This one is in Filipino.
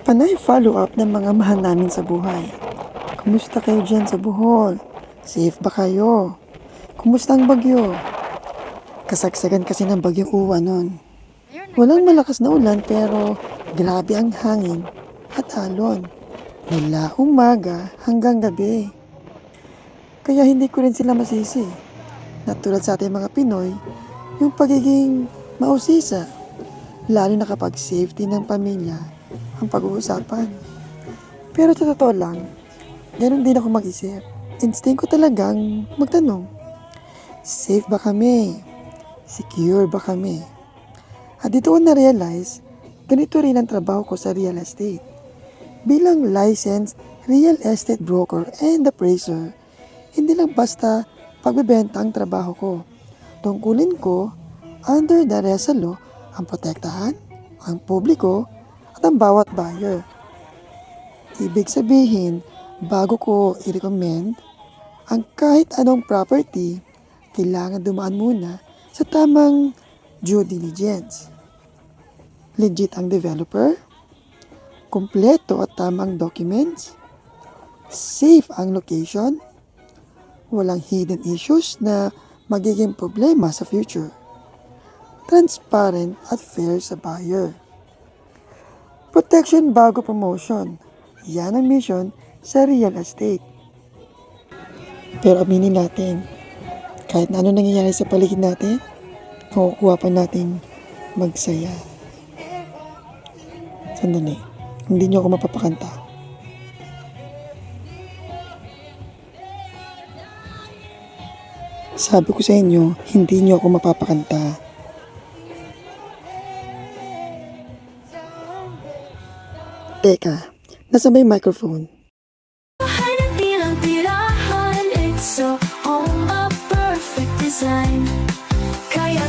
Panay follow-up ng mga mahal namin sa buhay. Kumusta kayo dyan sa Bohol? Safe ba kayo? Kumusta ang bagyo? Kasagsagan kasi ng bagyong uwan nun. Walang malakas na ulan pero grabe ang hangin at alon. Mula umaga hanggang gabi. Kaya hindi ko rin sila masisi. Natulad sa ating mga Pinoy, yung pagiging mausisa. Lalo na kapag safety ng pamilya ang pag-uusapan. Pero sa totoo lang, ganun din ako mag-isip. Instinct ko talagang magtanong, safe ba kami? Secure ba kami? At dito ko na-realize, ganito rin ang trabaho ko sa real estate. Bilang licensed real estate broker and appraiser, hindi lang basta pagbebenta ang trabaho ko. Tungkulin ko, under the RESA law, ang protektahan, ang publiko, at ang bawat buyer. Ibig sabihin, bago ko i-recommend ang kahit anong property, kailangan dumaan muna sa tamang due diligence. Legit ang developer, kumpleto at tamang documents, safe ang location, walang hidden issues na magiging problema sa future, transparent at fair sa buyer. Protection bago promotion. Yan ang mission sa real estate. Pero aminin natin, kahit na ano nangyayari sa paligid natin, makukuha pa natin magsaya. Sandali, hindi niyo ako mapapakanta. Sabi ko sa inyo, hindi niyo ako mapapakanta. Teka, nasa ba yung microphone? Bahay ng tirang-tirahan, it's a home of perfect design. Kaya